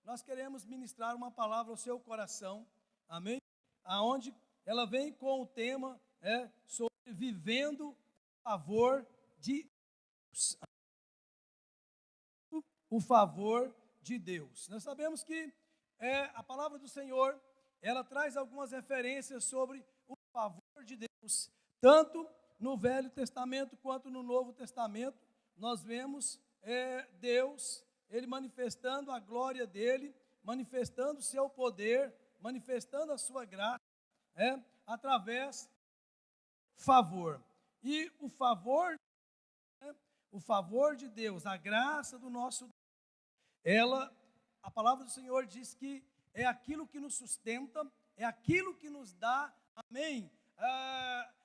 nós queremos ministrar uma palavra ao seu coração, amém? Aonde ela vem com o tema sobre vivendo o favor de Deus. O favor de Deus. Nós sabemos que a palavra do Senhor, ela traz algumas referências sobre o favor de Deus, tanto no Velho Testamento quanto no Novo Testamento. Nós vemos Deus, Ele manifestando a glória dEle, manifestando o seu poder, manifestando a sua graça, através do favor. E o favor de Deus, a graça do nosso Deus, a palavra do Senhor diz que é aquilo que nos sustenta, é aquilo que nos dá, amém,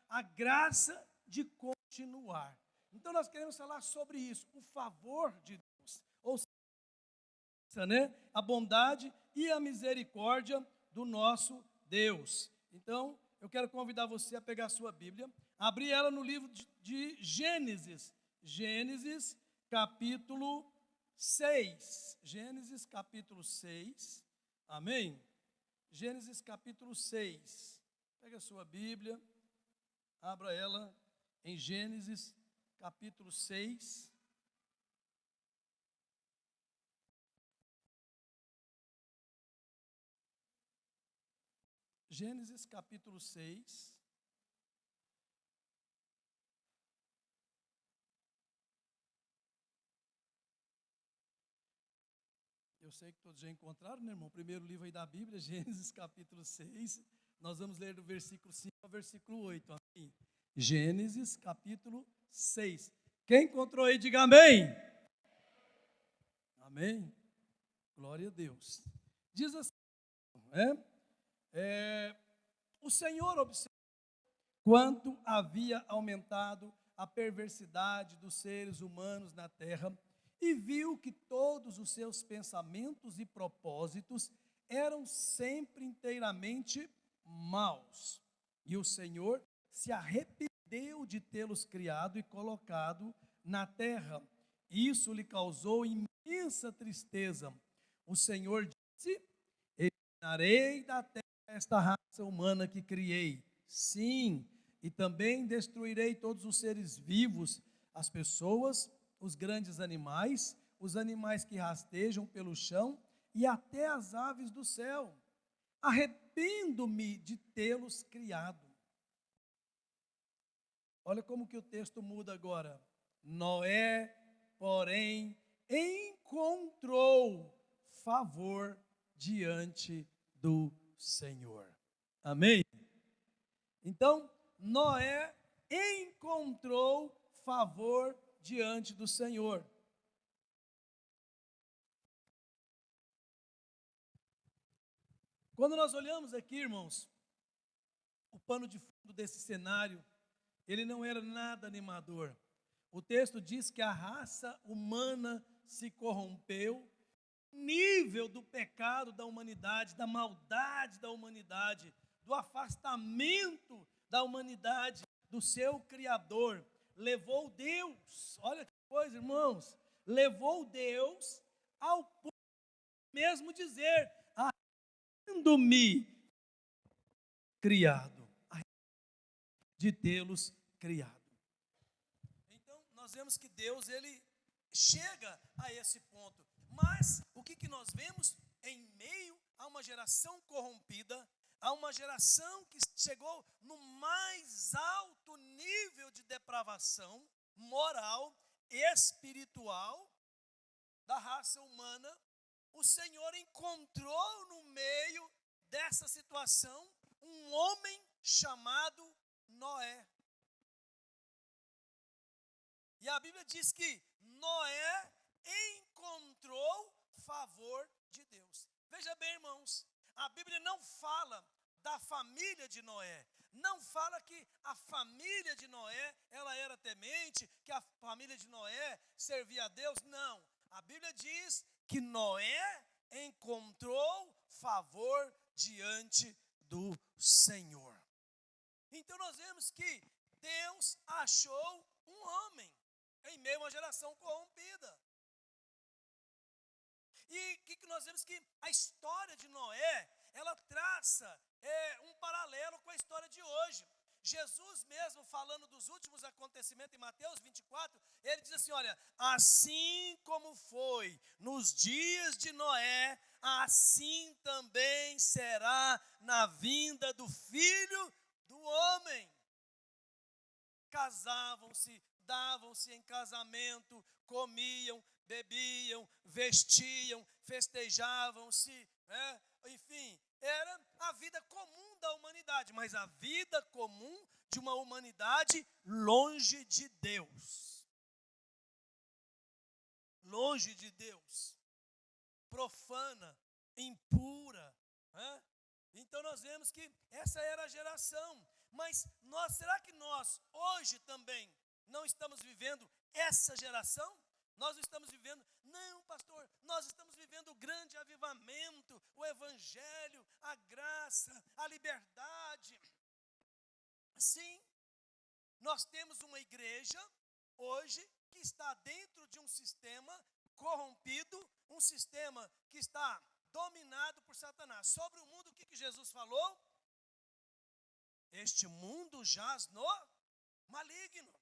a graça de continuar. Então nós queremos falar sobre isso, o favor de Deus, ou seja, a bondade e a misericórdia do nosso Deus. Então, eu quero convidar você a pegar a sua Bíblia, abrir ela no livro de Gênesis, Gênesis capítulo 6, Gênesis capítulo 6, amém? Gênesis capítulo 6, pega a sua Bíblia, abra ela em Gênesis capítulo 6. Gênesis capítulo 6. Eu sei que todos já encontraram, né, irmão? O primeiro livro aí da Bíblia, Gênesis capítulo 6. Nós vamos ler do versículo 5 ao versículo 8. Amém? Gênesis capítulo 6. Quem encontrou aí, diga amém. Amém? Glória a Deus. Diz assim, o Senhor observou quanto havia aumentado a perversidade dos seres humanos na terra e viu que todos os seus pensamentos e propósitos eram sempre inteiramente maus. E o Senhor se arrependeu de tê-los criado e colocado na terra. Isso lhe causou imensa tristeza. O Senhor disse: eliminarei da terra esta raça humana que criei. Sim, e também destruirei todos os seres vivos, as pessoas, os grandes animais, os animais que rastejam pelo chão e até as aves do céu. Arrependo-me de tê-los criado. Olha como que o texto muda agora. Noé, porém, encontrou favor diante do Senhor. Amém? Então, Noé encontrou favor diante do Senhor. Quando nós olhamos aqui, irmãos, o pano de fundo desse cenário, ele não era nada animador. O texto diz que a raça humana se corrompeu, o nível do pecado da humanidade, da maldade da humanidade, do afastamento da humanidade do seu Criador, levou Deus, olha que coisa, irmãos, levou Deus ao ponto mesmo dizer: arrependo-me criado, de tê-los criado. Então, nós vemos que Deus, ele chega a esse ponto. Mas, o que nós vemos em meio a uma geração corrompida, a uma geração que chegou no mais alto nível de depravação moral, espiritual da raça humana, o Senhor encontrou no meio dessa situação um homem chamado Noé. E a Bíblia diz que Noé encontrou favor de Deus. Veja bem, irmãos, a Bíblia não fala da família de Noé, não fala que a família de Noé, ela era temente, que a família de Noé servia a Deus, não. A Bíblia diz que Noé encontrou favor diante do Senhor. Então nós vemos que Deus achou um homem em meio a uma geração corrompida. E o que nós vemos que a história de Noé, ela traça um paralelo com a história de hoje. Jesus mesmo, falando dos últimos acontecimentos em Mateus 24, ele diz assim, olha, assim como foi nos dias de Noé, assim também será na vinda do Filho do Homem. Casavam-se, davam-se em casamento, comiam, bebiam, vestiam, festejavam-se, enfim, era a vida comum da humanidade, mas a vida comum de uma humanidade longe de Deus. Longe de Deus, profana, impura. Então nós vemos que essa era a geração. Mas será que nós hoje também não estamos vivendo essa geração? Nós não estamos vivendo, não, pastor, nós estamos vivendo o grande avivamento, o evangelho, a graça, a liberdade. Sim, nós temos uma igreja hoje que está dentro de um sistema corrompido, um sistema que está dominado por Satanás. Sobre o mundo, o que Jesus falou? Este mundo jaz no maligno.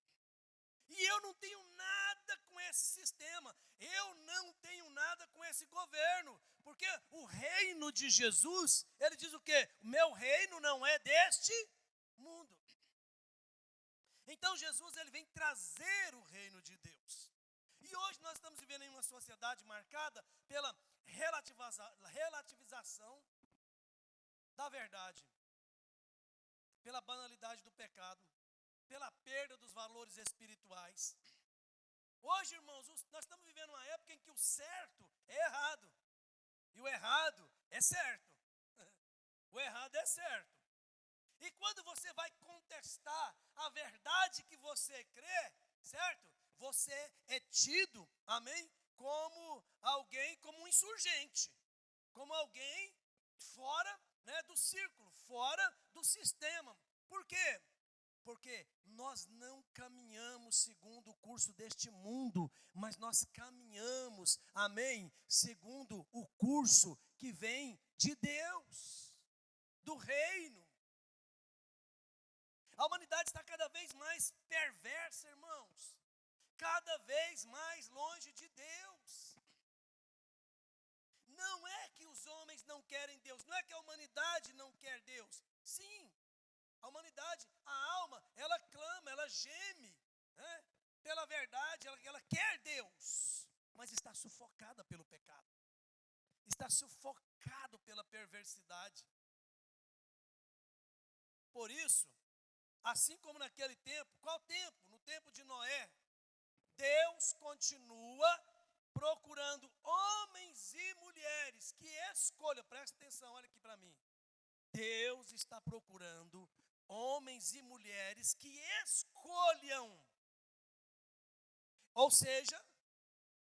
E eu não tenho nada com esse sistema, eu não tenho nada com esse governo, porque o reino de Jesus, ele diz o quê? O meu reino não é deste mundo. Então Jesus, ele vem trazer o reino de Deus. E hoje nós estamos vivendo em uma sociedade marcada pela relativização da verdade, pela banalidade do pecado, pela perda dos valores espirituais. Hoje, irmãos, nós estamos vivendo uma época em que o certo é errado e o errado é certo. O errado é certo. E quando você vai contestar a verdade que você crê, certo? Você é tido, amém? Como alguém, como um insurgente, como alguém fora, do círculo, fora do sistema. Por quê? Porque nós não caminhamos segundo o curso deste mundo, mas nós caminhamos, amém, segundo o curso que vem de Deus, do reino. A humanidade está cada vez mais perversa, irmãos, cada vez mais longe de Deus. Não é que os homens não querem Deus, não é que a humanidade não quer Deus. Sim, a humanidade, a alma, ela clama, ela geme, pela verdade, ela quer Deus, mas está sufocada pelo pecado, está sufocado pela perversidade. Por isso, assim como naquele tempo, qual tempo? No tempo de Noé, Deus continua procurando homens e mulheres que escolham, presta atenção, olha aqui para mim. Deus está procurando homens e mulheres que escolham. Ou seja,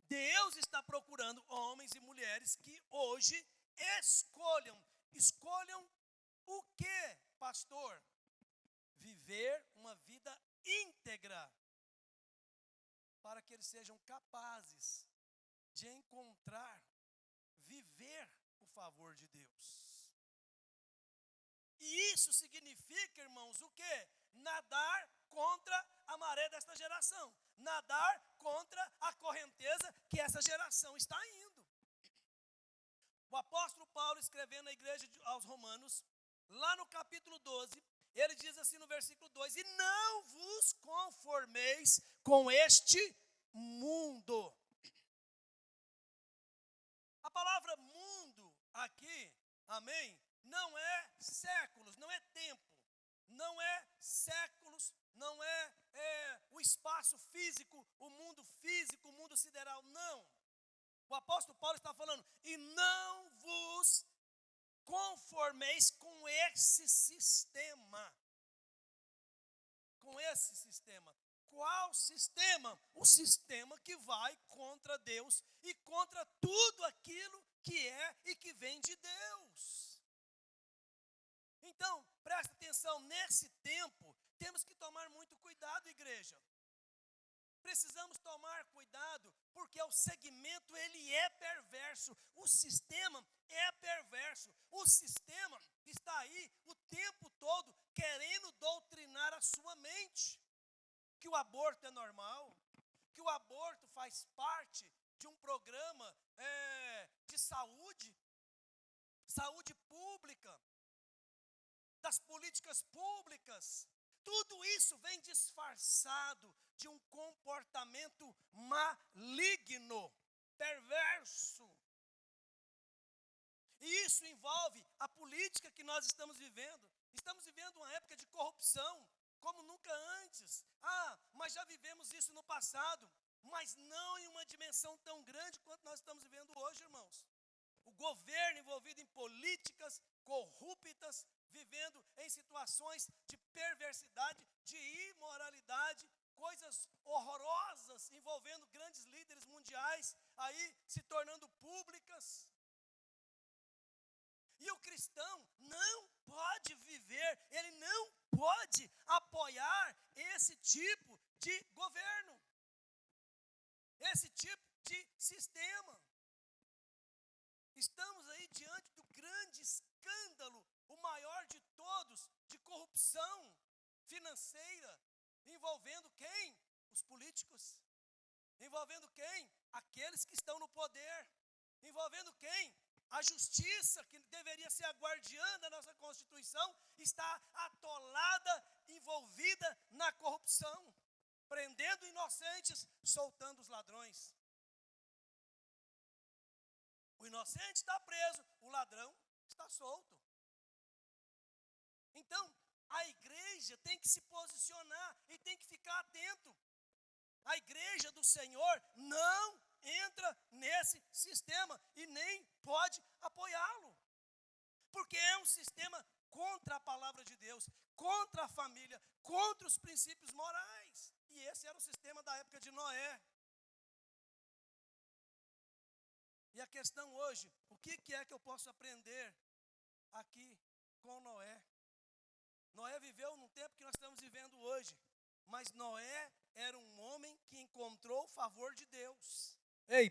Deus está procurando homens e mulheres que hoje escolham. Escolham o quê, pastor? Viver uma vida íntegra, para que eles sejam capazes de encontrar, viver o favor de Deus. E isso significa, irmãos, o quê? Nadar contra a maré desta geração. Nadar contra a correnteza que essa geração está indo. O apóstolo Paulo, escrevendo à igreja aos Romanos, lá no capítulo 12, ele diz assim no versículo 2, e não vos conformeis com este mundo. A palavra mundo aqui, amém, não é séculos, não é tempo, não é séculos, não é o espaço físico, o mundo sideral, não. O apóstolo Paulo está falando, e não vos conformeis com esse sistema. Com esse sistema. Qual sistema? O sistema que vai contra Deus e contra tudo aquilo que é e que vem de Deus. Então, presta atenção, nesse tempo, temos que tomar muito cuidado, igreja. Precisamos tomar cuidado, porque o segmento ele é perverso, o sistema é perverso, o sistema está aí o tempo todo querendo doutrinar a sua mente, que o aborto é normal, que o aborto faz parte de um programa de saúde pública, das políticas públicas. Tudo isso vem disfarçado de um comportamento maligno, perverso. E isso envolve a política que nós estamos vivendo. Estamos vivendo uma época de corrupção, como nunca antes. Mas já vivemos isso no passado, mas não em uma dimensão tão grande quanto nós estamos vivendo hoje, irmãos. O governo envolvido em políticas corruptas, vivendo em situações de perversidade, de imoralidade, coisas horrorosas, envolvendo grandes líderes mundiais, aí se tornando públicas. E o cristão não pode viver, ele não pode apoiar esse tipo de governo, esse tipo de sistema. Estamos aí diante do grande escândalo, o maior de todos, de corrupção financeira, envolvendo quem? Os políticos. Envolvendo quem? Aqueles que estão no poder. Envolvendo quem? A justiça, que deveria ser a guardiã da nossa Constituição, está atolada, envolvida na corrupção, prendendo inocentes, soltando os ladrões. O inocente está preso, o ladrão está solto. Então, a igreja tem que se posicionar e tem que ficar atento. A igreja do Senhor não entra nesse sistema e nem pode apoiá-lo. Porque é um sistema contra a palavra de Deus, contra a família, contra os princípios morais. E esse era o sistema da época de Noé. E a questão hoje, o que é que eu posso aprender aqui com Noé? Noé viveu num tempo que nós estamos vivendo hoje, mas Noé era um homem que encontrou o favor de Deus. Ei,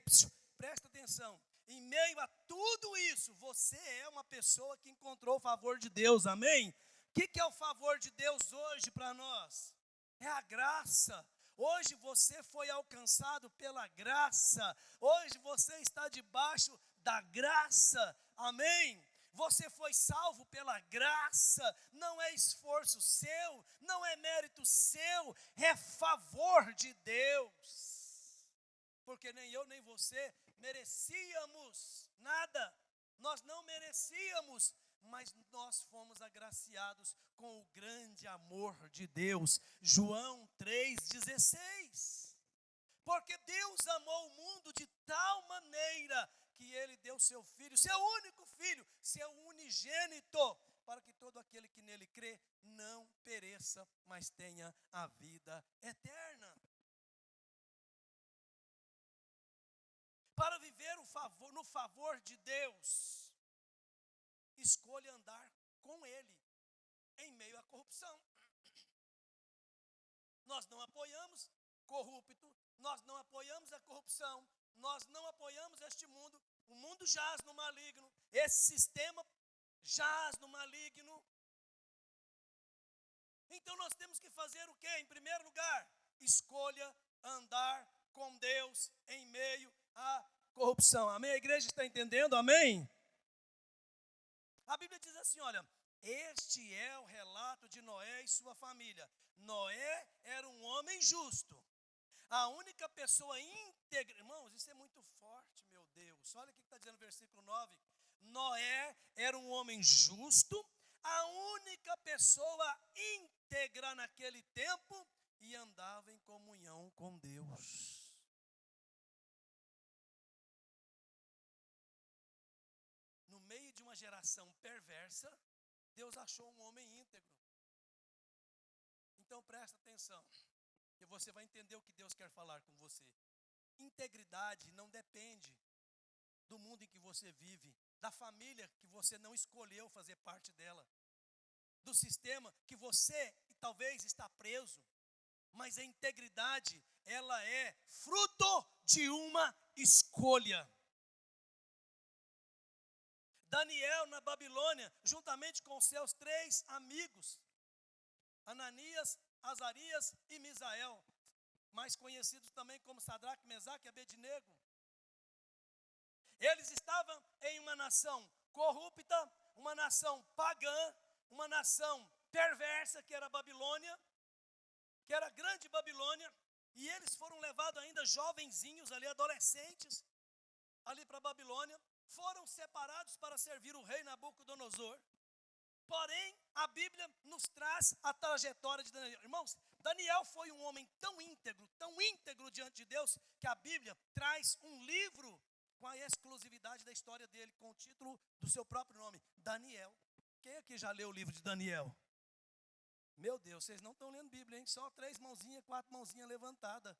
presta atenção, em meio a tudo isso, você é uma pessoa que encontrou o favor de Deus, amém? O que é o favor de Deus hoje para nós? É a graça. Hoje você foi alcançado pela graça. Hoje você está debaixo da graça. Amém? Você foi salvo pela graça. Não é esforço seu, não é mérito seu, é favor de Deus. Porque nem eu nem você merecíamos nada. Nós não merecíamos, mas nós fomos agraciados com o grande amor de Deus. João 3,16. Porque Deus amou o mundo de tal maneira que Ele deu seu Filho, seu único Filho, seu unigênito, para que todo aquele que nele crê não pereça, mas tenha a vida eterna. Para viver no favor de Deus, escolha andar com Ele em meio à corrupção. Nós não apoiamos corrupto, nós não apoiamos a corrupção, nós não apoiamos este mundo. O mundo jaz no maligno, esse sistema jaz no maligno. Então nós temos que fazer o quê? Em primeiro lugar, escolha andar com Deus em meio à corrupção. Amém? A igreja está entendendo? Amém? A Bíblia diz assim, olha, este é o relato de Noé e sua família. Noé era um homem justo. A única pessoa íntegra, irmãos, isso é muito forte, meu Deus. Olha o que está dizendo no versículo 9. Noé era um homem justo, a única pessoa íntegra naquele tempo e andava em comunhão com Deus. No meio de uma geração perversa, Deus achou um homem íntegro. Então presta atenção, que você vai entender o que Deus quer falar com você. Integridade não depende do mundo em que você vive, da família que você não escolheu fazer parte dela, do sistema que você talvez está preso, mas a integridade ela é fruto de uma escolha. Daniel na Babilônia, juntamente com seus 3 amigos, Ananias, Azarias e Misael, mais conhecidos também como Sadraque, Mesaque e Abednego. Eles estavam em uma nação corrupta, uma nação pagã, uma nação perversa, que era a Babilônia, que era a grande Babilônia, e eles foram levados ainda jovenzinhos ali, adolescentes, ali para a Babilônia, foram separados para servir o rei Nabucodonosor. Porém, a Bíblia nos traz a trajetória de Daniel. Irmãos, Daniel foi um homem tão íntegro diante de Deus, que a Bíblia traz um livro com a exclusividade da história dele, com o título do seu próprio nome, Daniel. Quem aqui já leu o livro de Daniel? Meu Deus, vocês não estão lendo Bíblia, hein? Só 3 mãozinhas, 4 mãozinhas levantadas.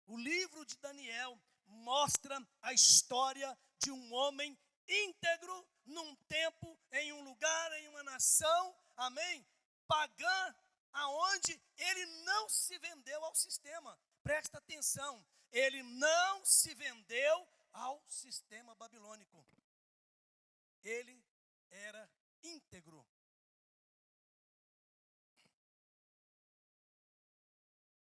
O livro de Daniel mostra a história de um homem íntegro, num tempo, em um lugar, em uma nação, amém? Pagã, aonde ele não se vendeu ao sistema. Presta atenção, ele não se vendeu ao sistema babilônico. Ele era íntegro.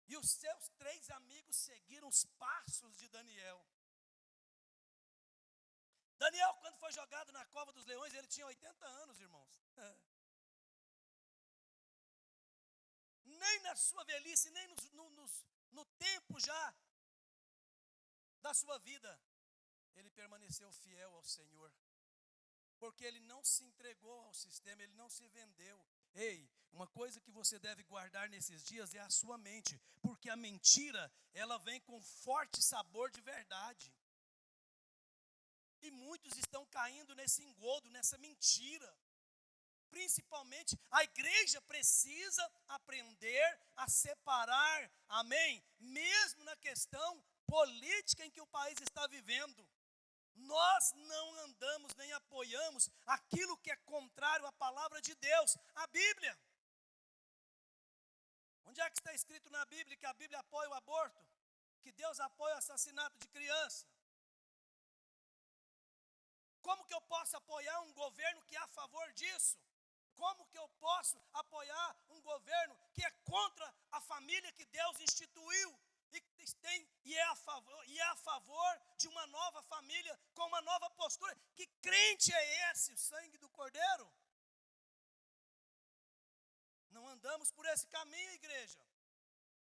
E os seus 3 amigos seguiram os passos de Daniel. Daniel, quando foi jogado na cova dos leões, ele tinha 80 anos, irmãos. Nem na sua velhice, nem no tempo já da sua vida, ele permaneceu fiel ao Senhor. Porque ele não se entregou ao sistema, ele não se vendeu. Ei, uma coisa que você deve guardar nesses dias é a sua mente, porque a mentira, ela vem com forte sabor de verdade. E muitos estão caindo nesse engodo, nessa mentira. Principalmente, a igreja precisa aprender a separar, amém? Mesmo na questão política em que o país está vivendo. Nós não andamos nem apoiamos aquilo que é contrário à palavra de Deus, a Bíblia. Onde é que está escrito na Bíblia que a Bíblia apoia o aborto? Que Deus apoia o assassinato de criança? Como que eu posso apoiar um governo que é a favor disso? Como que eu posso apoiar um governo que é contra a família que Deus instituiu? E é a favor de uma nova família, com uma nova postura. Que crente é esse, o sangue do Cordeiro? Não andamos por esse caminho, igreja.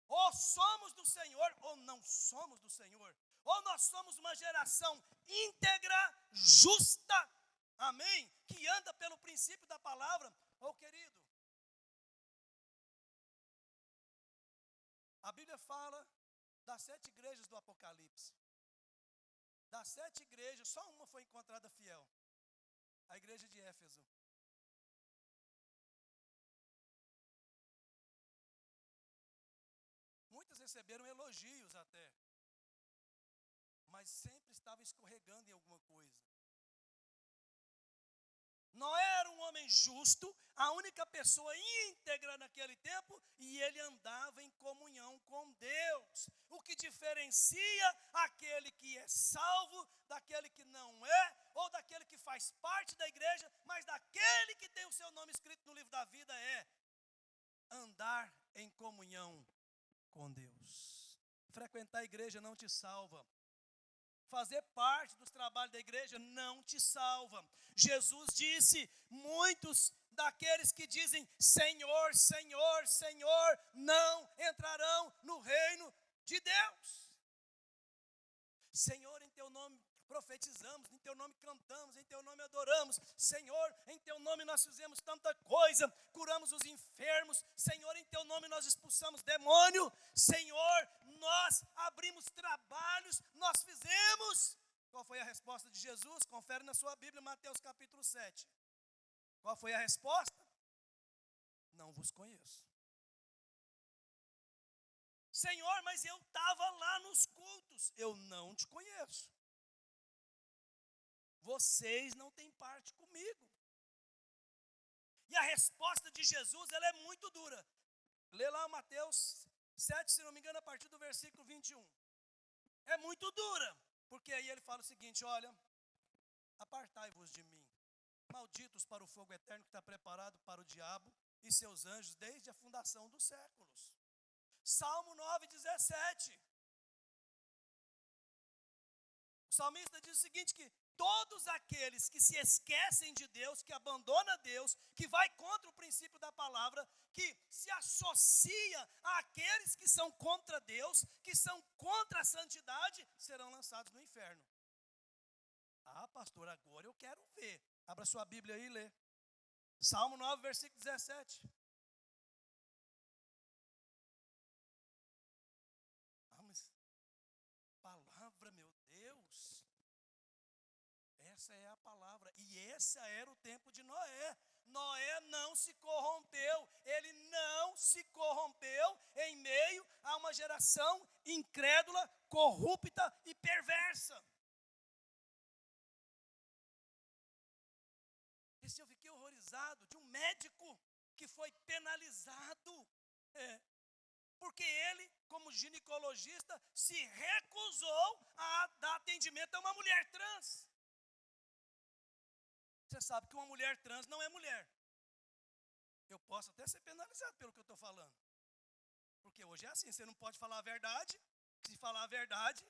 Ou somos do Senhor, ou não somos do Senhor. Ou nós somos uma geração íntegra, justa, amém? Que anda pelo princípio da palavra. Ou querido, a Bíblia fala das 7 igrejas do Apocalipse. Das 7 igrejas, só uma foi encontrada fiel. A igreja de Éfeso. Muitas receberam elogios até. Mas sempre estava escorregando em alguma coisa. Noé era um homem justo, a única pessoa íntegra naquele tempo, e ele andava em comunhão com Deus. O que diferencia aquele que é salvo daquele que não é, ou daquele que faz parte da igreja, mas daquele que tem o seu nome escrito no livro da vida é andar em comunhão com Deus. Frequentar a igreja não te salva. Fazer parte dos trabalhos da igreja não te salva. Jesus disse, muitos daqueles que dizem Senhor, Senhor, Senhor, não entrarão no reino de Deus. Senhor, em teu nome profetizamos, em teu nome cantamos, em teu nome adoramos. Senhor, em teu nome nós fizemos tanta coisa, curamos os enfermos. Senhor, em teu nome nós expulsamos demônio. Senhor, nós abrimos trabalhos, nós fizemos. Qual foi a resposta de Jesus? Confere na sua Bíblia, Mateus capítulo 7. Qual foi a resposta? Não vos conheço. Senhor, mas eu estava lá nos cultos. Eu não te conheço. Vocês não têm parte comigo. E a resposta de Jesus, ela é muito dura. Lê lá Mateus 7, se não me engano, a partir do versículo 21. É muito dura, porque aí ele fala o seguinte: olha, apartai-vos de mim, malditos para o fogo eterno que está preparado para o diabo e seus anjos desde a fundação dos séculos. Salmo 9:17. O salmista diz o seguinte, que todos aqueles que se esquecem de Deus, que abandonam Deus, que vai contra o princípio da palavra, que se associa àqueles que são contra Deus, que são contra a santidade, serão lançados no inferno. Ah, pastor, agora eu quero ver. Abra sua Bíblia aí e lê. Salmo 9, versículo 17. Ah, mas palavra, meu Deus. Essa é a palavra. E esse era o tempo de Noé. Noé não se corrompeu. Ele não se corrompeu em meio a uma geração incrédula, corrupta e perversa. Esse eu fiquei horrorizado de um médico que foi penalizado. Porque ele, como ginecologista, se recusou a dar atendimento a uma mulher trans. Você sabe que uma mulher trans não é mulher. Eu posso até ser penalizado pelo que eu estou falando. Porque hoje é assim, você não pode falar a verdade. Se falar a verdade,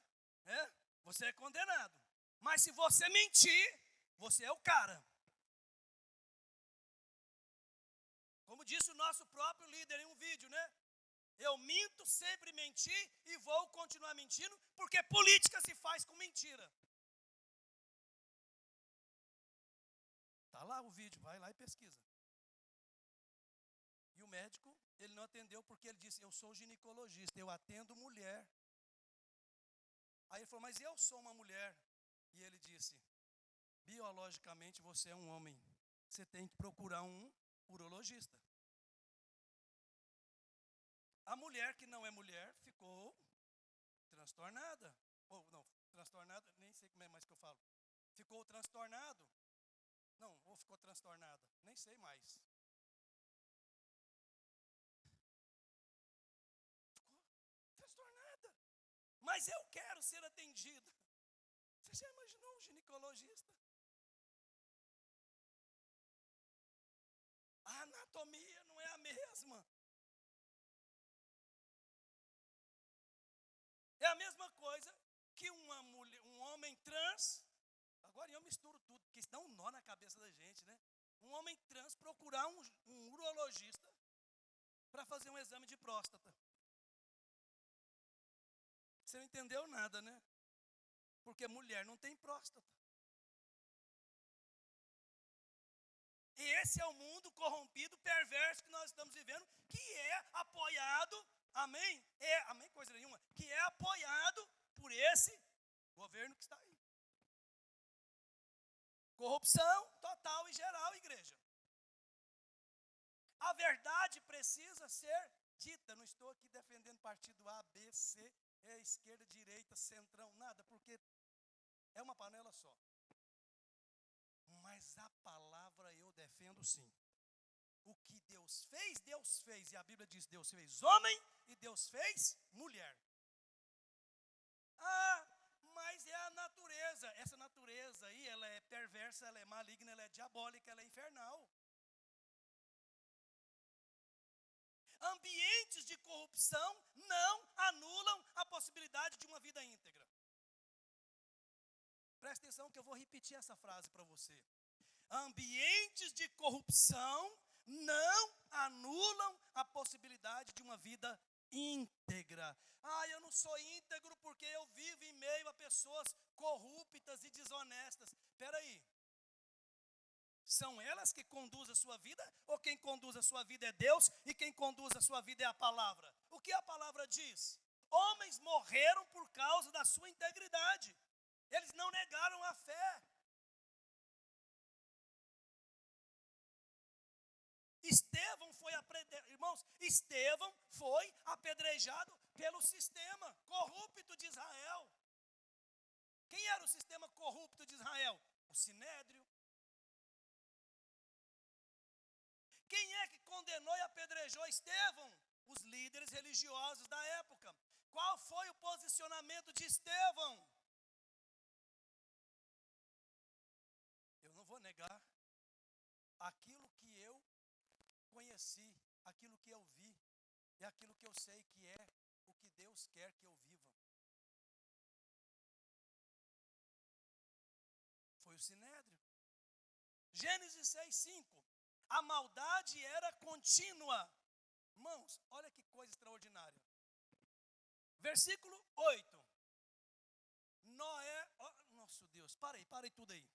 você é condenado. Mas se você mentir, você é o cara. Como disse o nosso próprio líder em um vídeo, eu minto, sempre menti e vou continuar mentindo, porque política se faz com mentira. Está lá o vídeo, vai lá e pesquisa. E o médico, ele não atendeu porque ele disse: eu sou ginecologista, eu atendo mulher. Aí ele falou: mas eu sou uma mulher. E ele disse: biologicamente você é um homem, você tem que procurar um urologista. A mulher que não é mulher ficou transtornada. Ou não, transtornada, nem sei como é mais que eu falo. Ficou transtornado. Não, ou ficou transtornada, nem sei mais. Ficou transtornada. Mas eu quero ser atendida. Você já imaginou um ginecologista? A anatomia não é a mesma. É a mesma coisa que uma mulher, um homem trans. Agora eu misturo tudo, porque isso dá um nó na cabeça da gente, Um homem trans procurar um urologista para fazer um exame de próstata. Você não entendeu nada, Porque mulher não tem próstata. E esse é o mundo corrompido, perverso que nós estamos vivendo, que é apoiado, amém? Amém, coisa nenhuma, que é apoiado por esse governo que está aí. Corrupção total e geral, igreja. A verdade precisa ser dita. Não estou aqui defendendo partido A, B, C, esquerda, direita, centrão, nada, porque é uma panela só. Mas a palavra eu defendo sim. O que Deus fez. E a Bíblia diz: Deus fez homem e Deus fez mulher. Ah, mas é a natureza. Essa natureza aí, ela é perversa, ela é maligna, ela é diabólica, ela é infernal. Ambientes de corrupção não anulam a possibilidade de uma vida íntegra. Presta atenção que eu vou repetir essa frase para você. Ambientes de corrupção não anulam a possibilidade de uma vida íntegra. Ah, eu não sou íntegro porque eu vivo em meio a pessoas corruptas e desonestas. Espera aí. São elas que conduzem a sua vida? Ou quem conduz a sua vida é Deus e quem conduz a sua vida é a palavra? O que a palavra diz? Homens morreram por causa da sua integridade. Eles não negaram a fé. Estevão foi apedrejado pelo sistema corrupto de Israel. Quem era o sistema corrupto de Israel? O Sinédrio. Quem é que condenou e apedrejou Estevão? os líderes religiosos da época. Qual foi o posicionamento de Estevão? Eu não vou negar aquilo que eu conheci, aquilo que eu vi, e aquilo que eu sei que é o que Deus quer que eu viva. Foi o Sinédrio. Gênesis 6:5. A maldade era contínua. Irmãos, olha que coisa extraordinária. Versículo 8. Noé, oh, nosso Deus, para aí tudo aí.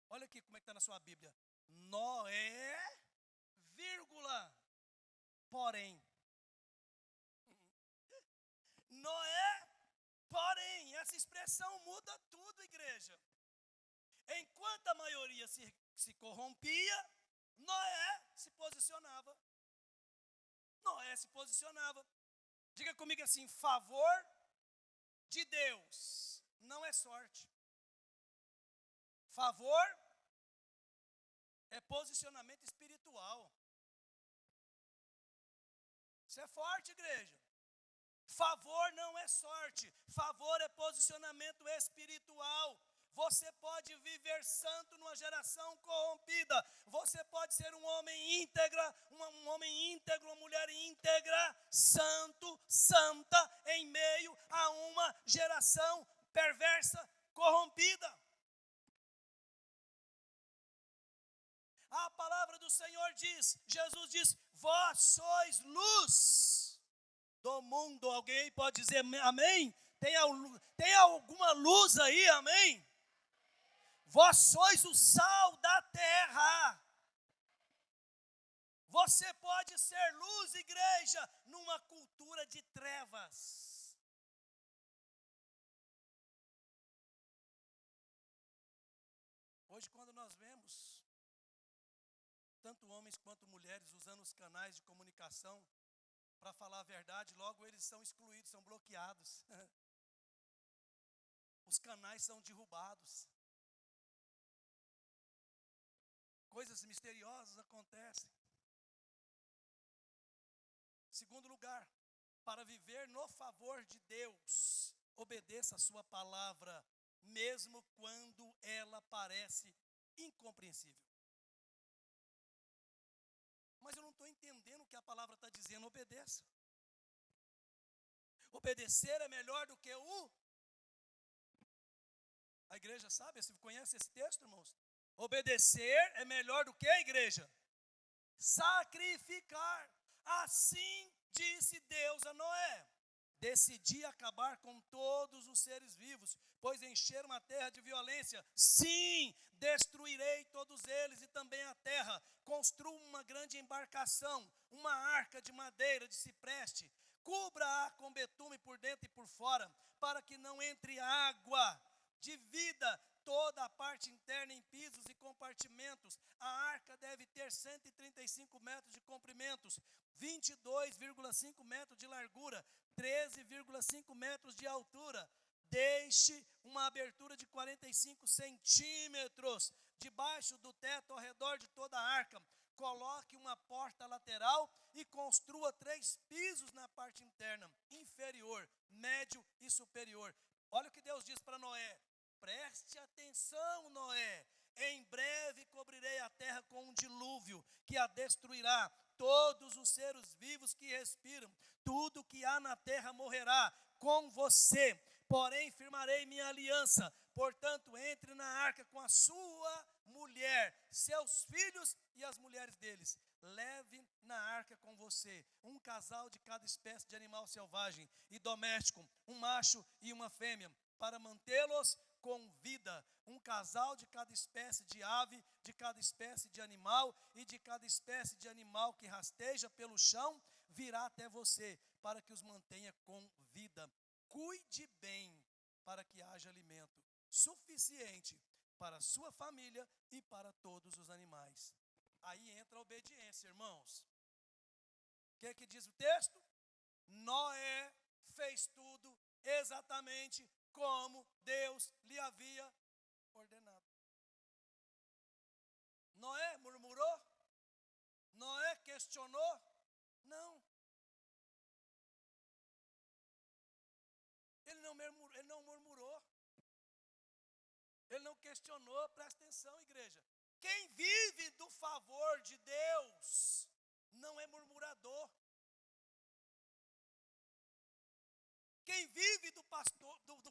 Olha aqui como é que está na sua Bíblia. Noé, vírgula, porém. Noé, porém, essa expressão muda tudo, igreja. Enquanto a maioria se corrompia, Noé se posicionava. Noé se posicionava. Diga comigo assim, favor de Deus não é sorte. Favor é posicionamento espiritual. Isso é forte, igreja. Favor não é sorte. Favor é posicionamento espiritual. Você pode viver santo numa geração corrompida. Você pode ser um homem íntegra, um homem íntegro, uma mulher íntegra, santo, santa, em meio a uma geração perversa, corrompida. A palavra do Senhor diz, Jesus diz, vós sois luz do mundo. Alguém pode dizer amém? Tem alguma luz aí, amém? Vós sois o sal da terra. Você pode ser luz, igreja, numa cultura de trevas. Hoje, quando nós vemos tanto homens quanto mulheres usando os canais de comunicação para falar a verdade, logo eles são excluídos, são bloqueados. Os canais são derrubados. Coisas misteriosas acontecem. Segundo lugar, para viver no favor de Deus, obedeça a sua palavra, mesmo quando ela parece incompreensível. Mas eu não estou entendendo o que a palavra está dizendo, obedeça. Obedecer é melhor do que A igreja sabe, você conhece esse texto, irmãos? Obedecer é melhor do que a igreja? Sacrificar. Assim disse Deus a Noé: decidi acabar com todos os seres vivos, pois encheram a terra de violência. Sim, destruirei todos eles e também a terra. Construa uma grande embarcação, uma arca de madeira de cipreste. Cubra-a com betume por dentro e por fora, para que não entre água. Divida toda a parte interna em pisos e compartimentos. A arca deve ter 135 metros de comprimentos, 22,5 metros de largura, 13,5 metros de altura. Deixe uma abertura de 45 centímetros debaixo do teto ao redor de toda a arca. Coloque uma porta lateral e construa 3 pisos na parte interna, inferior, médio e superior. Olha o que Deus diz para Noé: preste atenção, Noé, em breve cobrirei a terra com um dilúvio que a destruirá. Todos os seres vivos que respiram, tudo que há na terra morrerá com você. Porém, firmarei minha aliança. Portanto, entre na arca com a sua mulher, seus filhos e as mulheres deles. Leve na arca com você um casal de cada espécie de animal selvagem e doméstico, um macho e uma fêmea, para mantê-los com vida. Um casal de cada espécie de ave, de cada espécie de animal e de cada espécie de animal que rasteja pelo chão virá até você, para que os mantenha com vida. Cuide bem, para que haja alimento suficiente para a sua família e para todos os animais. Aí entra a obediência, irmãos. O que é que diz o texto? Noé fez tudo exatamente como Deus lhe havia ordenado. Noé murmurou? Noé questionou? Não. não murmurou. Ele não questionou. Presta atenção, igreja. Quem vive do favor de Deus não é murmurador. Quem vive do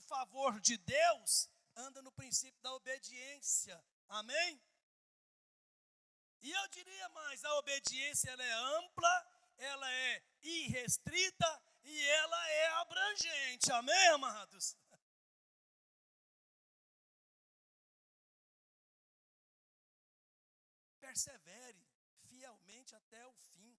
favor de Deus anda no princípio da obediência. Amém? E eu diria mais, a obediência ela é ampla, ela é irrestrita e ela é abrangente. Amém, amados? Persevere fielmente até o fim.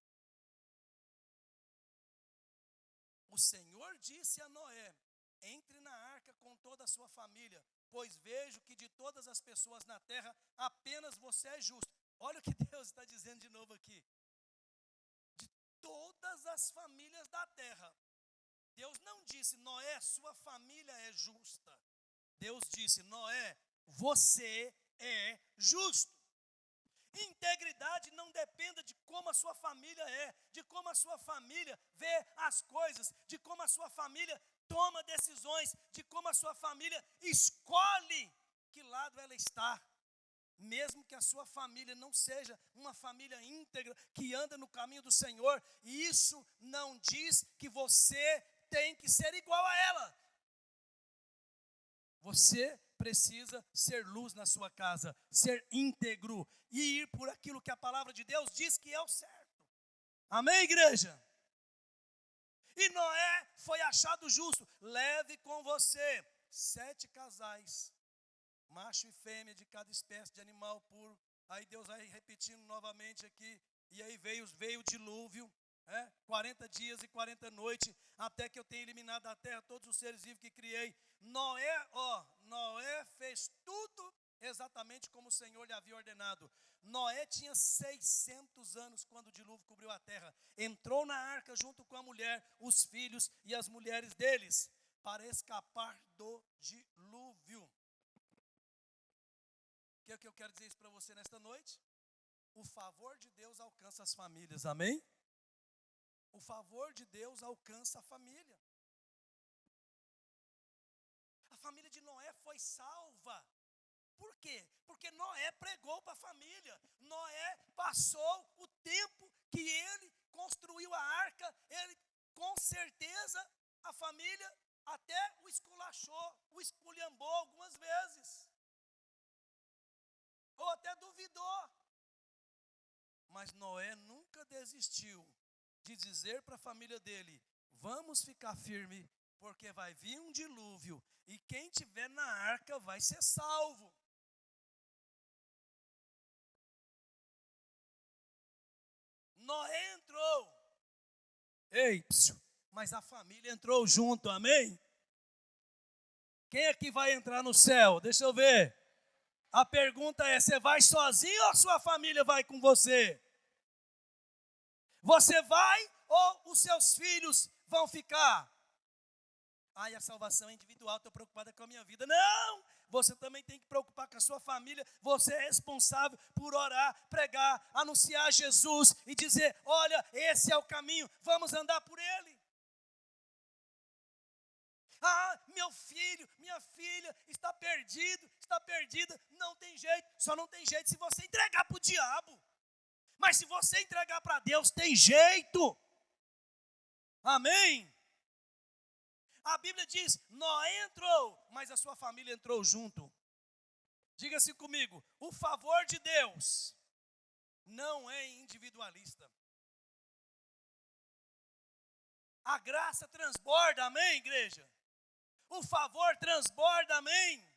O Senhor disse a Noé: entre na arca com toda a sua família, pois vejo que de todas as pessoas na terra, apenas você é justo. Olha o que Deus está dizendo de novo aqui. De todas as famílias da terra. Deus não disse: Noé, sua família é justa. Deus disse: Noé, você é justo. Integridade não dependa de como a sua família é, de como a sua família vê as coisas, de como a sua família toma decisões, de como a sua família escolhe que lado ela está. Mesmo que a sua família não seja uma família íntegra, que anda no caminho do Senhor, isso não diz que você tem que ser igual a ela. Você precisa ser luz na sua casa, ser íntegro e ir por aquilo que a palavra de Deus diz que é o certo. Amém, igreja? E Noé foi achado justo. Leve com você 7 casais, macho e fêmea de cada espécie de animal puro. Aí Deus vai repetindo novamente aqui. E aí veio o dilúvio. 40 dias e 40 noites, até que eu tenha eliminado da terra todos os seres vivos que criei. Noé fez tudo exatamente como o Senhor lhe havia ordenado. Noé tinha 600 anos quando o dilúvio cobriu a terra. Entrou na arca junto com a mulher, os filhos e as mulheres deles, para escapar do dilúvio. O que é que eu quero dizer isso para você nesta noite? O favor de Deus alcança as famílias, amém? O favor de Deus alcança a família. A família de Noé foi salva. Por quê? Porque Noé pregou para a família. Noé passou o tempo que ele construiu a arca. Ele, com certeza, a família até o esculachou, o esculhambou algumas vezes. Ou até duvidou. Mas Noé nunca desistiu de dizer para a família dele: vamos ficar firme, porque vai vir um dilúvio, e quem estiver na arca vai ser salvo. Noé entrou, mas a família entrou junto, amém? Quem é que vai entrar no céu? Deixa eu ver. A pergunta é: você vai sozinho ou a sua família vai com você? Você vai ou os seus filhos vão ficar? E a salvação é individual, estou preocupada com a minha vida. Não! Você também tem que preocupar com a sua família. Você é responsável por orar, pregar, anunciar Jesus e dizer: olha, esse é o caminho, vamos andar por ele. Meu filho, minha filha está perdido, está perdida. Não tem jeito, só não tem jeito se você entregar para o diabo. Mas se você entregar para Deus, tem jeito. Amém? A Bíblia diz: Noé entrou, mas a sua família entrou junto. Diga-se comigo: o favor de Deus não é individualista. A graça transborda, amém, igreja? O favor transborda, amém?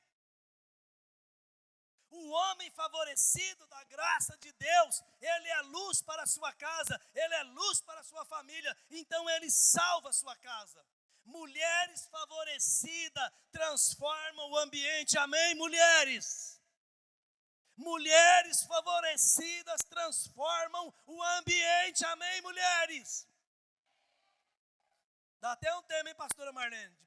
O homem favorecido da graça de Deus, ele é luz para a sua casa, ele é luz para a sua família, então ele salva a sua casa. Mulheres favorecidas transformam o ambiente, amém, mulheres? Mulheres favorecidas transformam o ambiente, amém, mulheres? Dá até um tema, hein, pastora Marlene?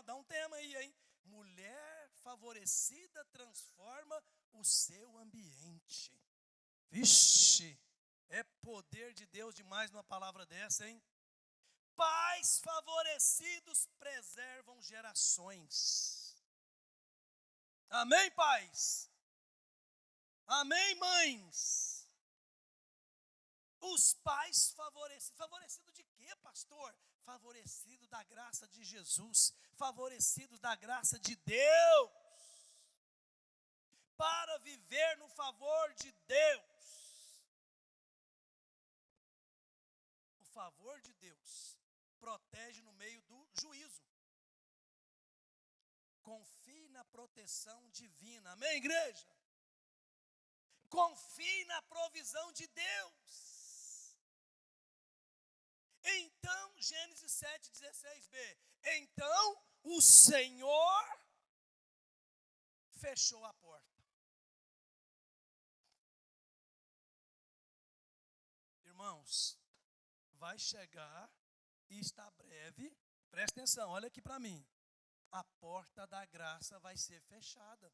Dá um tema aí, hein? Mulher favorecida transforma o seu ambiente. Vixe, é poder de Deus demais numa palavra dessa, hein? Pais favorecidos preservam gerações. Amém, pais? Amém, mães? Os pais favorecidos. Favorecido de quê, pastor? Favorecido da graça de Jesus. Favorecidos da graça de Deus. Para viver no favor de Deus. O favor de Deus protege no meio do juízo. Confie na proteção divina. Amém, igreja? Confie na provisão de Deus. Então, Gênesis 7,16b. Então, o Senhor fechou a porta. Irmãos, vai chegar e está breve. Presta atenção, olha aqui para mim. A porta da graça vai ser fechada.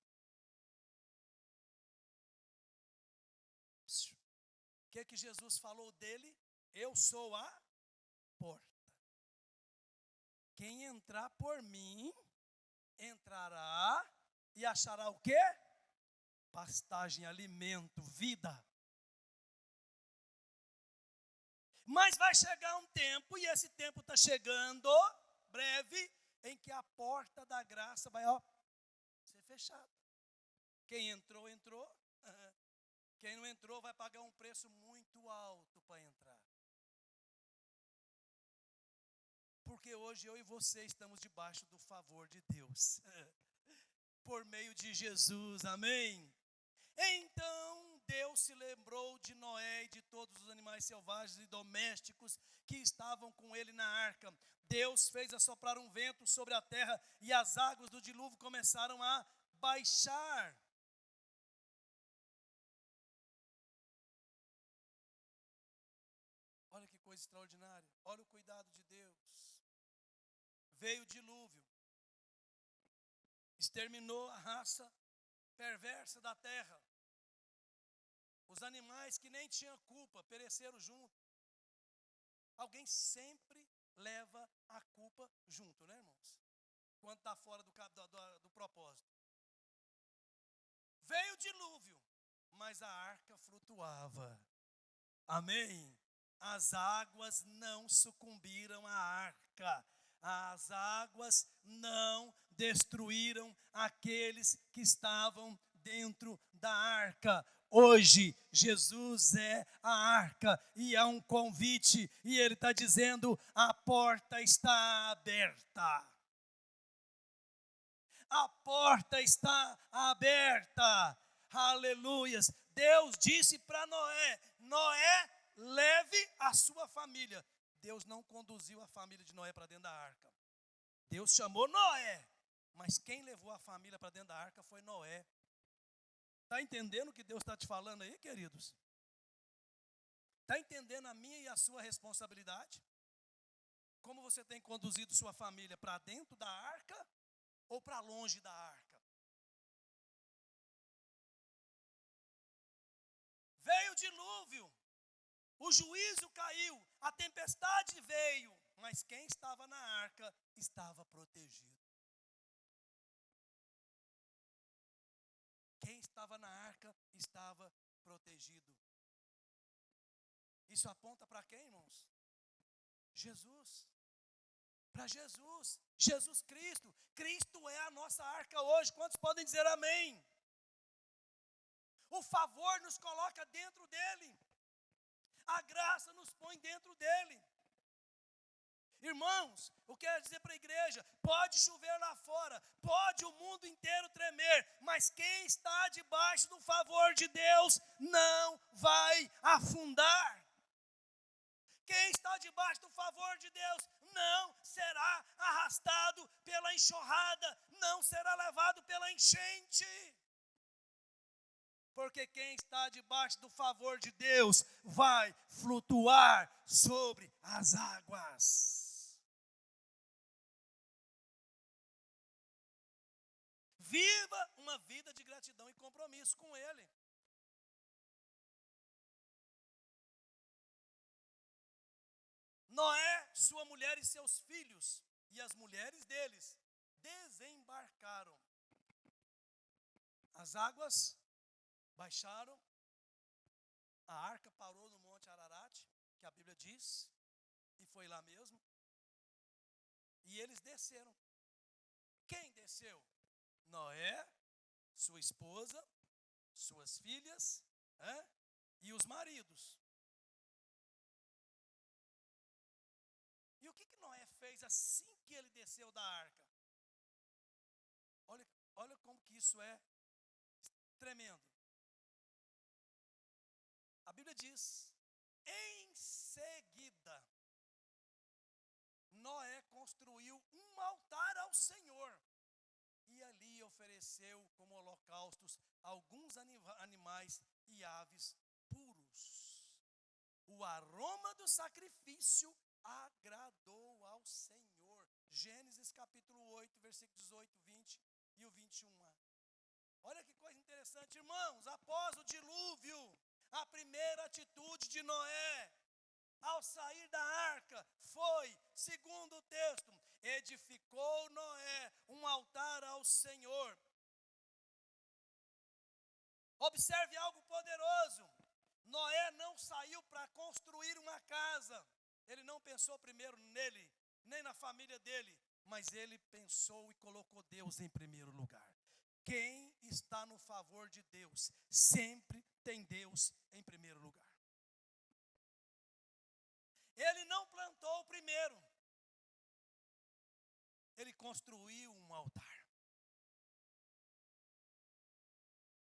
O que Jesus falou dele? Eu sou a porta. Quem entrar por mim, entrará e achará o quê? Pastagem, alimento, vida. Mas vai chegar um tempo, e esse tempo está chegando, breve, em que a porta da graça vai ser fechada. Quem entrou, entrou. Quem não entrou vai pagar um preço muito alto para entrar. Porque hoje eu e você estamos debaixo do favor de Deus. Por meio de Jesus, amém? Então Deus se lembrou de Noé e de todos os animais selvagens e domésticos que estavam com ele na arca. Deus fez assoprar um vento sobre a terra e as águas do dilúvio começaram a baixar. Olha que coisa extraordinária. Olha o cuidado de Deus. Veio o dilúvio. Exterminou a raça perversa da terra. Os animais que nem tinham culpa pereceram junto. Alguém sempre leva a culpa junto, né, irmãos? Quando está fora do propósito. Veio o dilúvio, mas a arca flutuava. Amém? As águas não sucumbiram à arca. As águas não destruíram aqueles que estavam dentro da arca. Hoje, Jesus é a arca e há um convite, e Ele está dizendo: a porta está aberta. A porta está aberta. Aleluias. Deus disse para Noé: Noé, leve a sua família. Deus não conduziu a família de Noé para dentro da arca. Deus chamou Noé, mas quem levou a família para dentro da arca foi Noé. Está entendendo o que Deus está te falando aí, queridos? Está entendendo a minha e a sua responsabilidade? Como você tem conduzido sua família para dentro da arca ou para longe da arca? Veio o dilúvio, o juízo caiu, a tempestade veio, mas quem estava na arca estava protegido. Quem estava na arca estava protegido. Isso aponta para quem, irmãos? Jesus. Para Jesus. Jesus Cristo. Cristo é a nossa arca hoje. Quantos podem dizer amém? O favor nos coloca dentro dele. A graça nos põe dentro dele. Irmãos, eu quero dizer para a igreja, pode chover lá fora, pode o mundo inteiro tremer, mas quem está debaixo do favor de Deus não vai afundar. Quem está debaixo do favor de Deus não será arrastado pela enxurrada, não será levado pela enchente. Porque quem está debaixo do favor de Deus vai flutuar sobre as águas. Viva uma vida de gratidão e compromisso com Ele. Noé sua mulher e seus filhos, e as mulheres deles, desembarcaram. As águas baixaram, a arca parou no Monte Ararat, que a Bíblia diz, e foi lá mesmo. E eles desceram. Quem desceu? Noé, sua esposa, suas filhas, e os maridos. E o que Noé fez assim que ele desceu da arca? Olha como que isso é tremendo. A Bíblia diz, em seguida, Noé construiu um altar ao Senhor e ali ofereceu como holocaustos alguns animais e aves puros. O aroma do sacrifício agradou ao Senhor. Gênesis capítulo 8, versículo 18, 20 e o 21. Olha que coisa interessante, irmãos. Após o dilúvio, a primeira atitude de Noé, ao sair da arca, foi, segundo o texto, edificou Noé um altar ao Senhor. Observe algo poderoso. Noé não saiu para construir uma casa. Ele não pensou primeiro nele, nem na família dele, mas ele pensou e colocou Deus em primeiro lugar. Quem está no favor de Deus, sempre tem Deus em primeiro lugar. Ele não plantou primeiro, ele construiu um altar.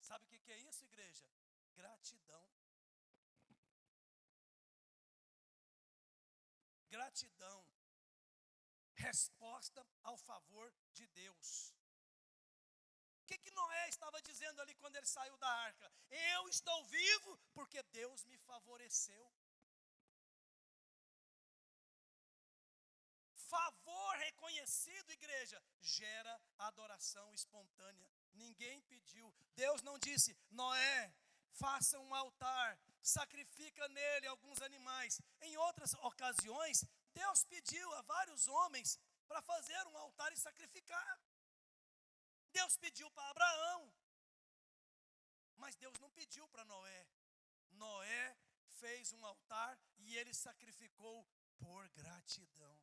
Sabe o que é isso, igreja? Gratidão. Gratidão. Resposta ao favor de Deus. O que Noé estava dizendo ali quando ele saiu da arca? Eu estou vivo porque Deus me favoreceu. Favor reconhecido, igreja, gera adoração espontânea. Ninguém pediu. Deus não disse, Noé, faça um altar, sacrifica nele alguns animais. Em outras ocasiões, Deus pediu a vários homens para fazer um altar e sacrificar. Deus pediu para Abraão, mas Deus não pediu para Noé. Noé fez um altar e ele sacrificou por gratidão.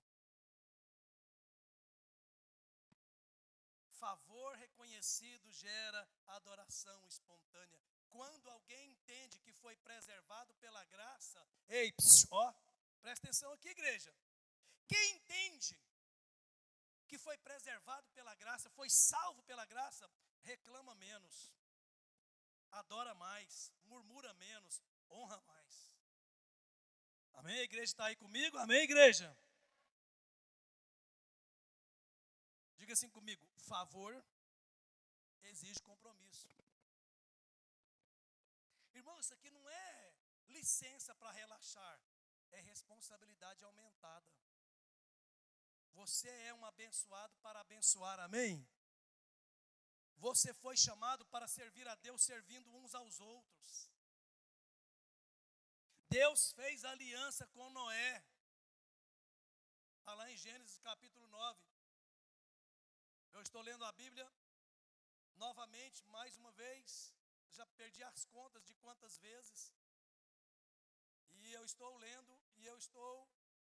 Favor reconhecido gera adoração espontânea. Quando alguém entende que foi preservado pela graça, presta atenção aqui, igreja. Quem entende que foi preservado pela graça, foi salvo pela graça, reclama menos, adora mais, murmura menos, honra mais. Amém? A igreja está aí comigo? Amém, igreja? Diga assim comigo, favor exige compromisso. Irmão, isso aqui não é licença para relaxar, é responsabilidade aumentada. Você é um abençoado para abençoar, amém? Você foi chamado para servir a Deus servindo uns aos outros. Deus fez aliança com Noé. Está lá em Gênesis capítulo 9. Eu estou lendo a Bíblia novamente, mais uma vez. Já perdi as contas de quantas vezes. E eu estou lendo,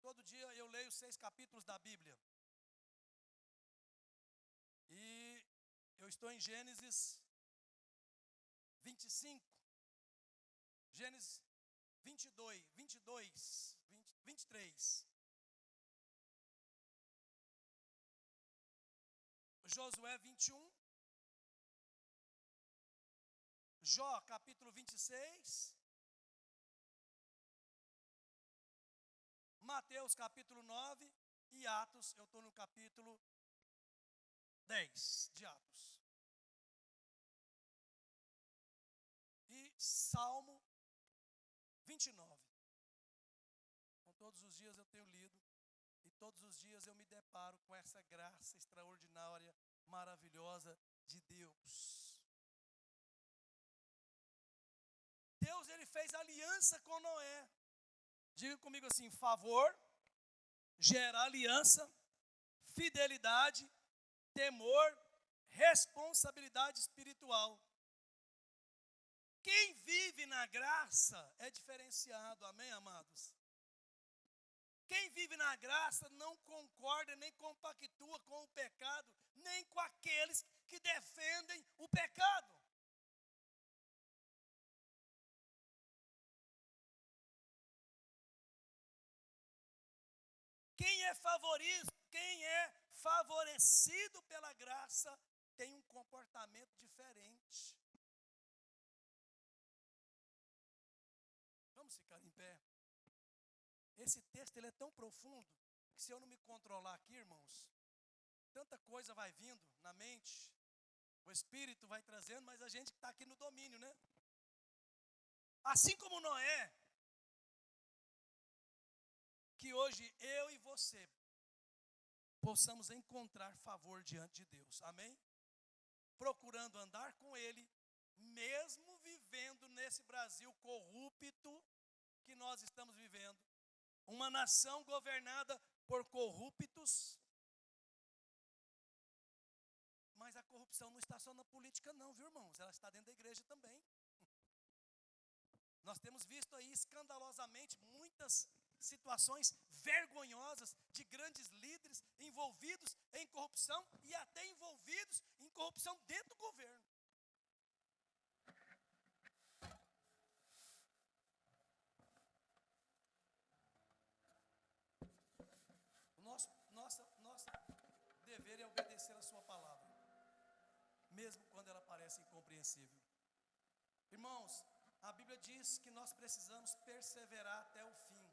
todo dia eu leio 6 capítulos da Bíblia. E eu estou em Gênesis 25, Gênesis 23. Josué 21, Jó capítulo 26, Mateus capítulo 9 e Atos, eu estou no capítulo 10 de Atos. E Salmo 29. Com todos os dias eu tenho lido e todos os dias eu me deparo com essa graça extraordinária, maravilhosa de Deus. Deus, ele fez aliança com Noé. Diga comigo assim, favor gera aliança, fidelidade, temor, responsabilidade espiritual. Quem vive na graça é diferenciado, amém, amados? Quem vive na graça não concorda nem compactua com o pecado, nem com aqueles que defendem o pecado. Quem é favorecido pela graça tem um comportamento diferente. Vamos ficar em pé. Esse texto ele é tão profundo que se eu não me controlar aqui, irmãos, tanta coisa vai vindo na mente, o Espírito vai trazendo, mas a gente que está aqui no domínio, né? Assim como Noé, que hoje eu e você possamos encontrar favor diante de Deus, amém? Procurando andar com Ele, mesmo vivendo nesse Brasil corrupto que nós estamos vivendo, uma nação governada por corruptos. Mas a corrupção não está só na política não, viu, irmãos? Ela está dentro da igreja também. Nós temos visto aí escandalosamente muitas situações vergonhosas de grandes líderes envolvidos em corrupção e até envolvidos em corrupção dentro do governo. Nosso dever é obedecer a sua palavra, mesmo quando ela parece incompreensível. Irmãos, a Bíblia diz que nós precisamos perseverar até o fim.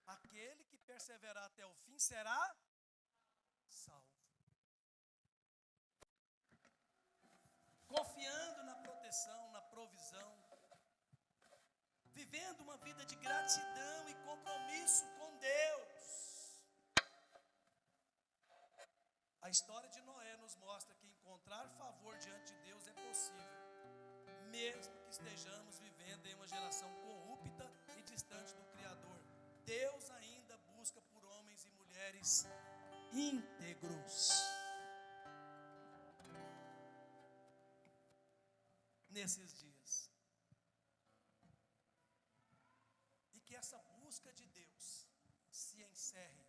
Aquele que perseverar até o fim será salvo. Confiando na proteção, na provisão, vivendo uma vida de gratidão e compromisso com Deus. A história de Noé nos mostra que encontrar favor diante de Deus é possível, mesmo que estejamos vivendo em uma geração corrupta e distante do Criador. Deus ainda busca por homens e mulheres íntegros. Nesses dias. E que essa busca de Deus se encerre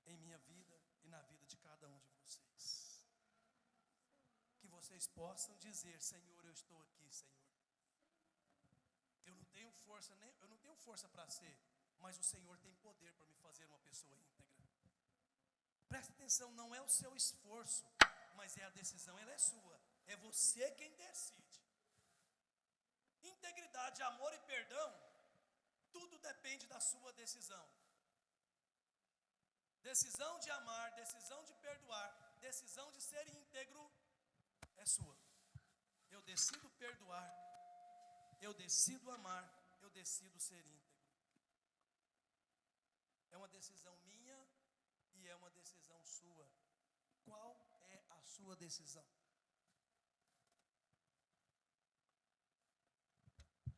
em minha vida e na vida de cada um de vocês. Que vocês possam dizer: Senhor, eu estou aqui, Senhor. Eu não tenho força para ser, mas o Senhor tem poder para me fazer uma pessoa íntegra. Presta atenção, não é o seu esforço, mas é a decisão, ela é sua. É você quem decide. Integridade, amor e perdão, tudo depende da sua decisão. Decisão de amar, decisão de perdoar, decisão de ser íntegro é sua. Eu decido perdoar, eu decido amar, eu decido ser íntegro. É uma decisão minha e é uma decisão sua. Qual é a sua decisão?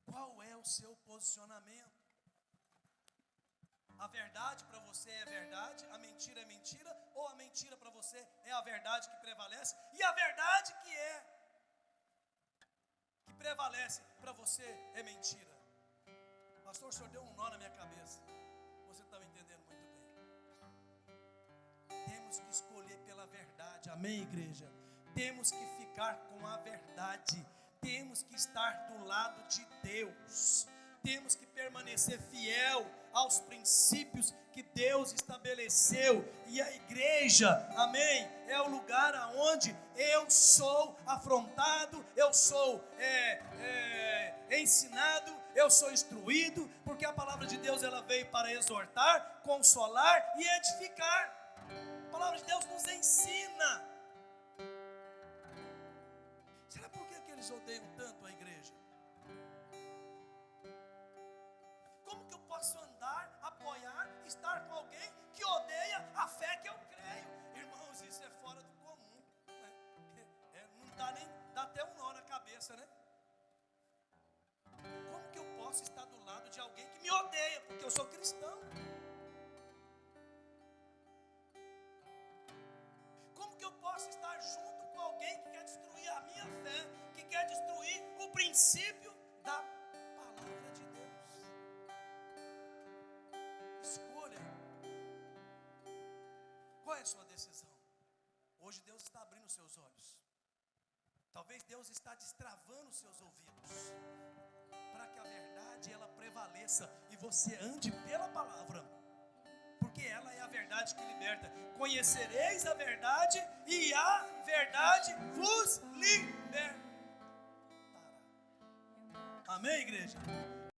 Qual é o seu posicionamento? A verdade para você é verdade, a mentira é mentira, ou a mentira para você é a verdade que prevalece, e a verdade que prevalece para você é mentira? Pastor, o senhor deu um nó na minha cabeça. Você está me entendendo muito bem. Temos que escolher pela verdade, amém, igreja? Temos que ficar com a verdade. Temos que estar do lado de Deus. Temos que permanecer fiel aos princípios que Deus estabeleceu. E a igreja, amém, é o lugar aonde eu sou afrontado, eu sou ensinado, eu sou instruído, porque a palavra de Deus ela veio para exortar, consolar e edificar. A palavra de Deus nos ensina. Será por que eles odeiam tanto a igreja? Como que eu posso andar, apoiar, estar com alguém que odeia a fé que eu creio? Irmãos, isso é fora do comum, né? Não dá até um nó na cabeça, né? Como que eu posso estar do lado de alguém que me odeia, porque eu sou cristão? princípio da palavra de Deus. Escolha. Qual é a sua decisão? Hoje Deus está abrindo os seus olhos. Talvez Deus está destravando os seus ouvidos, para que a verdade ela prevaleça e você ande pela palavra, porque ela é a verdade que liberta. Conhecereis a verdade e a verdade vos libertará. Amém, igreja?